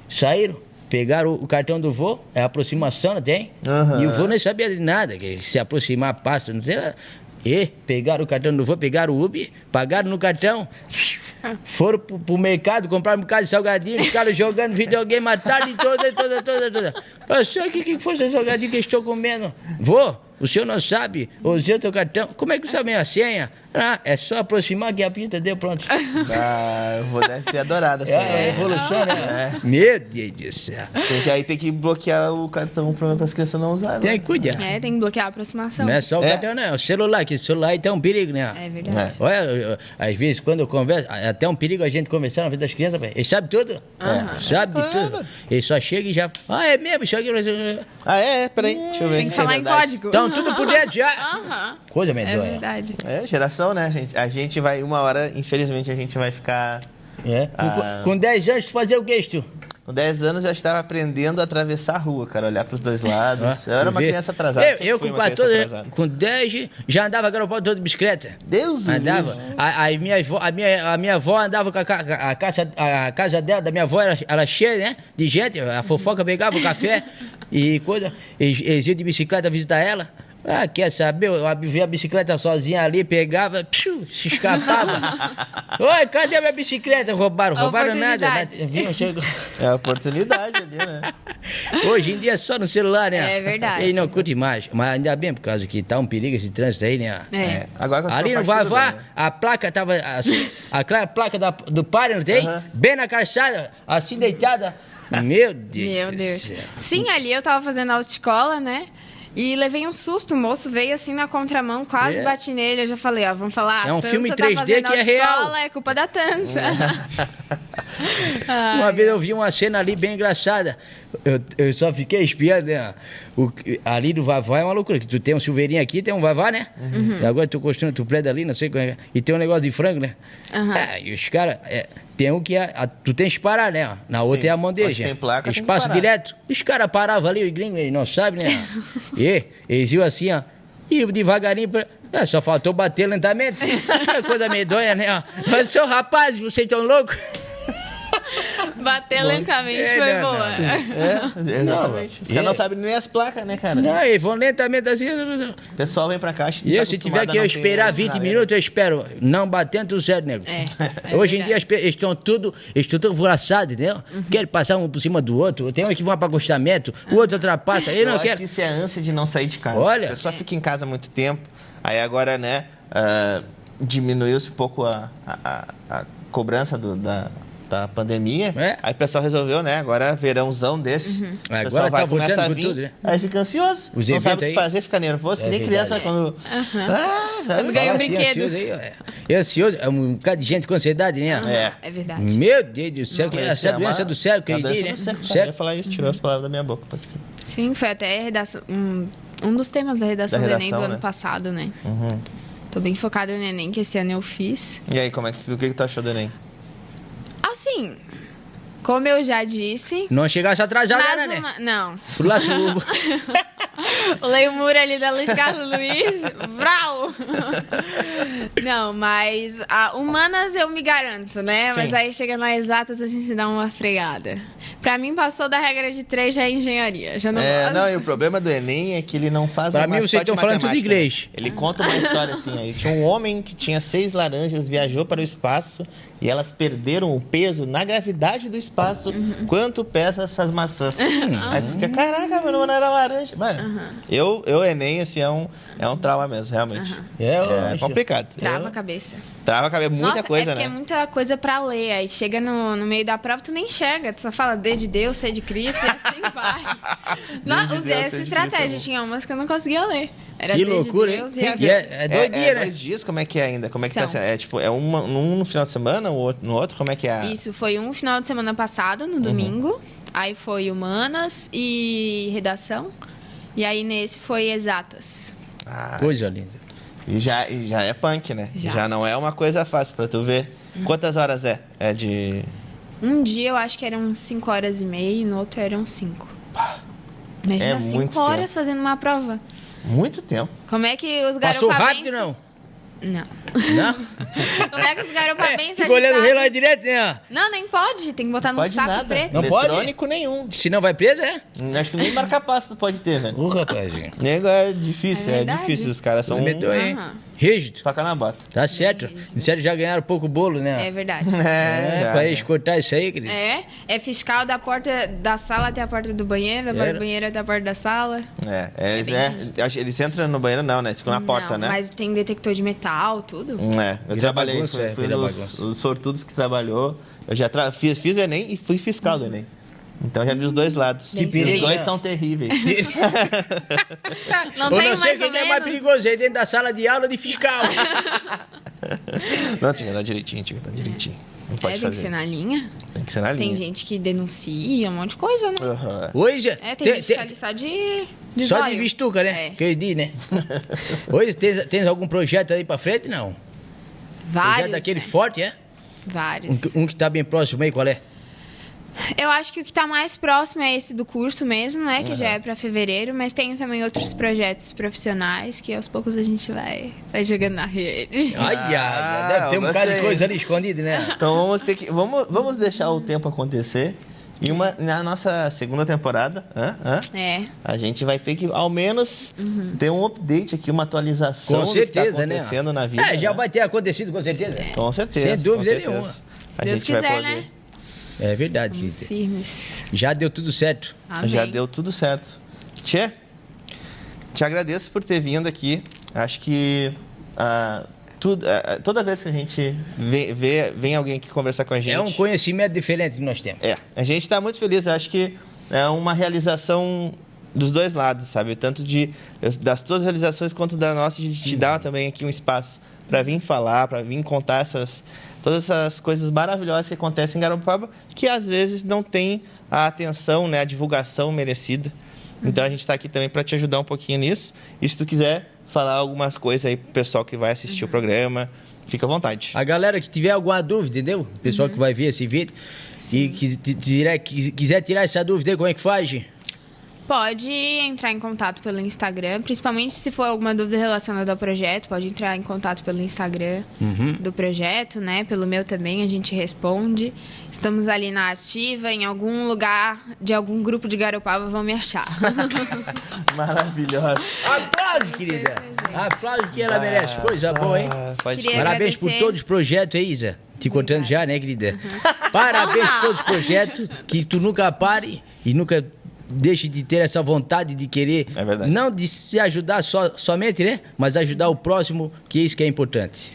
A: Saíram, pegaram o cartão do vô, é aproximação, não tem? E o vô nem sabia de nada, que se aproximar passa, não sei nada. E pegaram o cartão do vô, pegaram o Uber, pagaram no cartão, foram pro mercado, compraram um bocado de salgadinho, ficaram jogando videogame a tarde toda. Pastor, o que foi esse salgadinho que eu estou comendo? Vô, o senhor não sabe? Usei o teu cartão. Como é que sabe a senha? É só aproximar que a pinta deu, pronto.
C: O vô deve ter adorado essa
A: evolução, né? Meu Deus do céu.
C: Aí tem que bloquear o cartão para as crianças não usarem.
A: Tem que cuidar.
B: Tem que bloquear a aproximação.
A: Não é só o cartão, não. É o celular, que o celular aí tem um perigo, né?
B: É verdade.
A: Olha, às vezes quando eu converso, até um perigo a gente conversar na vida das crianças, velho. Ele sabe tudo. Sabe de tudo. Ele só chega e já... é mesmo? Isso aqui...
C: Peraí. Deixa eu ver.
B: Tem que falar em código.
A: Então tudo por dentro já. Coisa medonha.
B: É verdade.
C: Geração, né, gente? A gente vai, uma hora, infelizmente, a gente vai ficar...
A: Com 10 anos, tu fazia o que, tu?
C: Com Com 10 anos eu já estava aprendendo a atravessar a rua, cara, olhar para os dois lados. Eu era uma criança atrasada.
A: Eu com 14, com 10, já andava garopado todo de bicicleta.
C: Deus me
A: andava.
C: livre.
A: A minha avó andava com a casa dela, da minha avó, era cheia, né? De gente. A fofoca pegava o café e coisa. Eles iam de bicicleta visitar ela. Ah, quer saber? Eu vi a bicicleta sozinha ali, pegava, se escapava. Oi, cadê a minha bicicleta? Roubaram nada. Chegou.
C: É a oportunidade ali, né?
A: Hoje em dia é só no celular, né?
B: É verdade.
A: Ele não curte mais. Mas ainda bem, por causa que tá um perigo esse trânsito aí, né?
C: Agora
A: ali no Vavá, a placa tava. A placa do páreo, não tem? Bem na calçada, assim deitada. Meu Deus.
B: Meu Deus. Sim, ali eu tava fazendo autoescola, né? E levei um susto, o moço veio assim na contramão, quase bati nele. Eu já falei, ó, vamos falar,
A: é um filme 3D que é
B: real. É culpa da Tança.
A: Uma vez eu vi uma cena ali bem engraçada. Eu só fiquei espiando, né? Ali do Vavá é uma loucura. Que tu tem um chuveirinho aqui, tem um Vavá, né? E agora tu construindo tu prédio ali, não sei como é. E tem um negócio de frango, né? E os caras... tem um que tu tens que parar, né? Na outra é a bandeja.
C: Tem placa,
A: espaço
C: tem que
A: direto. Os caras paravam ali, o gringo, eles não sabem, né? E eles iam assim, ó. E devagarinho... só faltou bater lentamente. É coisa medonha, né? Mas, seu rapaz, vocês estão loucos?
B: Bater lentamente foi boa.
C: Exatamente. Os caras não sabem nem as placas, né, cara?
A: Não, eles vão lentamente assim.
C: O pessoal vem pra cá.
A: E se tiver que eu esperar 20 minutos, eu espero. Não batendo, tudo certo, nego. Hoje em dia, eles estão tudo furaçados, entendeu? Querem passar um por cima do outro. Tem um que vão para acostamento, o outro ultrapassa. Eu
C: acho que isso é a ânsia de não sair de casa.
A: Olha.
C: A pessoa fica em casa há muito tempo. Aí agora, né, diminuiu-se um pouco a cobrança da pandemia. Aí o pessoal resolveu, né? Agora verãozão desse. O pessoal vai começar a vir. Tudo, né? Aí fica ansioso. Não sabe o que fazer, fica nervoso, que nem criança quando.
B: Quando ganha um brinquedo.
A: Ansioso, é um bocado de gente com ansiedade, né?
B: É verdade.
A: Meu Deus do céu, essa doença do cérebro que ele diz, né?
C: Eu ia falar isso, tirou as palavras da minha boca.
B: Sim, foi até um dos temas da redação do Enem do ano passado, né? Tô bem focada no Enem, que esse ano eu fiz.
C: E aí, o que tu achou do Enem?
B: Assim, como eu já disse...
A: Não chegasse atrasada, né?
B: Não.
A: Pulasse
B: o Leio Muro ali da Luiz Carlos Luiz. Vrau! Não, mas humanas eu me garanto, né? Sim. Mas aí chega nas exatas a gente dá uma freada. Pra mim, passou da regra de 3 já é engenharia. Já não
C: não, e o problema do Enem é que ele não faz
A: pra mim, vocês estão falando tudo de inglês.
C: Ele conta uma história assim, aí tinha um homem que tinha 6 laranjas, viajou para o espaço e elas perderam o peso na gravidade do espaço. Quanto pesa essas maçãs? Aí tu fica, caraca, meu não era laranja. Mano, eu Enem, assim, é um trauma mesmo, realmente. É complicado.
B: Trava a cabeça.
C: Trava a cabeça, muita coisa, né?
B: É muita coisa pra ler. Aí chega no meio da prova, tu nem enxerga. Tu só fala D de Deus, C de Cristo e assim vai. Usei essa estratégia. Tinha umas que eu não conseguia ler. Era
A: que loucura,
B: hein?
A: É doidinha, né?
C: 2 dias, como é que é ainda? Como é que tá? É tipo, um no final de semana, no outro, como é que é?
B: Isso, foi um final de semana passado, no domingo. Aí foi humanas e redação. E aí nesse foi exatas.
A: Coisa linda.
C: E já é punk, né? Já não é uma coisa fácil pra tu ver. Quantas horas é? É de...
B: Um dia eu acho que eram 5 horas e meia e no outro eram 5. Imagina 5 horas fazendo uma prova.
C: Muito tempo.
B: Como é que os garotos...
A: Passou rápido, não?
B: Não.
A: Não?
B: Como é que os garotos
A: fica olhando o relógio direto, né?
B: Não, nem pode. Tem que botar no saco
C: nada.
B: preto.
A: Não pode?
C: Eletrônico nenhum.
A: Se não vai preso,
C: Acho que nem marca-passo tu pode ter, velho.
A: Rapazinho.
C: Nego é difícil, é difícil. Os caras são
A: rígidos.
C: Faca na bota.
A: Tá certo. Disseram já ganharam pouco bolo, né?
B: É verdade.
A: Pra eles cortar isso aí, querido.
B: É fiscal da porta da sala até a porta do banheiro, da porta do banheiro até a porta da sala.
C: Eles entram no banheiro não, né? Eles ficam na porta, né?
B: Mas tem detector de metal, tudo.
C: Eu trabalhei, fui dos sortudos que trabalhou. Eu já fiz Enem e fui fiscal do Enem. Então já vi os dois lados.
A: Que perigo,
C: os dois são terríveis.
B: Não tem mais
A: quem é mais perigoso aí dentro da sala de aula de fiscal.
C: Não, tinha que dar direitinho, Não pode fazer.
B: Tem que ser na linha.
C: Tem que ser na linha.
B: Tem gente que denuncia um monte de coisa, né?
A: Hoje...
B: tem gente que tá ali só de
A: só de bistuca, né? Que eu digo, né? Hoje, tens algum projeto aí pra frente, não?
B: Vários,
A: projeto daquele forte, é?
B: Vários.
A: Um que tá bem próximo aí, qual é?
B: Eu acho que o que está mais próximo é esse do curso mesmo, né? Que já é para fevereiro, mas tenho também outros projetos profissionais que aos poucos a gente vai jogando na rede.
A: Deve ter um bocado de coisa ali escondida, né?
C: Então vamos deixar o tempo acontecer. E na nossa segunda temporada, a gente vai ter que, ao menos, ter um update aqui, uma atualização
A: com certeza,
C: do que está acontecendo na vida.
A: Já vai ter acontecido, com certeza.
C: Com certeza.
A: Sem dúvida nenhuma.
C: A
B: Deus
C: gente
B: quiser,
C: vai poder.
B: né?
A: É verdade,
B: Vamos firmes.
A: Já deu tudo certo.
B: Amém.
C: Já deu tudo certo. Tchê, te agradeço por ter vindo aqui. Acho que toda vez que a gente vem alguém aqui conversar com a gente...
A: É um conhecimento diferente que nós temos.
C: A gente está muito feliz. Acho que é uma realização dos dois lados, sabe? Tanto das tuas realizações quanto da nossa, de te dar também aqui um espaço para vir falar, para vir contar todas essas coisas maravilhosas que acontecem em Garopaba, que às vezes não tem a atenção, né, a divulgação merecida. Então a gente está aqui também para te ajudar um pouquinho nisso. E se tu quiser falar algumas coisas aí pro pessoal que vai assistir o programa, fica à vontade.
A: A galera que tiver alguma dúvida, entendeu? O pessoal que vai ver esse vídeo, se quiser tirar essa dúvida aí, como é que faz, gente?
B: Pode entrar em contato pelo Instagram, principalmente se for alguma dúvida relacionada ao projeto, pode entrar em contato pelo Instagram do projeto, né? Pelo meu também, a gente responde. Estamos ali na ativa, em algum lugar de algum grupo de Garopaba vão me achar.
C: Maravilhosa.
A: Aplausos, querida. Aplausos que ela merece. Coisa boa, hein? Parabéns por todos os projetos aí, Isa. Te contando já, né, querida? Parabéns por todos os projetos, que tu nunca pare e nunca deixe de ter essa vontade de querer, não de se ajudar somente, né? Mas ajudar o próximo, que é isso que é importante.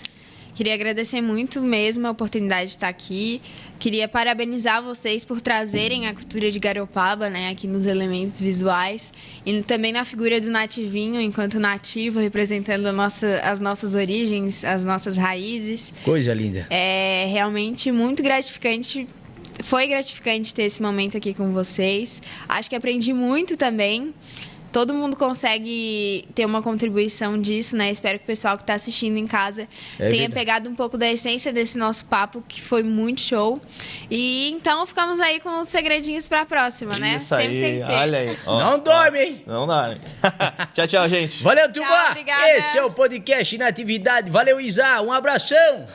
B: Queria agradecer muito mesmo a oportunidade de estar aqui. Queria parabenizar vocês por trazerem a cultura de Garopaba, né, aqui nos elementos visuais. E também na figura do Nativinho, enquanto nativo, representando as nossas origens, as nossas raízes.
A: Coisa linda.
B: É realmente muito gratificante. Foi gratificante ter esse momento aqui com vocês. Acho que aprendi muito também. Todo mundo consegue ter uma contribuição disso, né? Espero que o pessoal que está assistindo em casa tenha pegado um pouco da essência desse nosso papo, que foi muito show. E então ficamos aí com os segredinhos para a próxima, né?
C: Isso aí,
B: tem que ter.
C: olha aí.
A: Não dorme, hein?
C: Não dorme. Tchau, tchau, gente.
A: Valeu, Tubá.
B: Obrigada.
A: Esse é o podcast Natividade. Valeu, Isa. Um abração.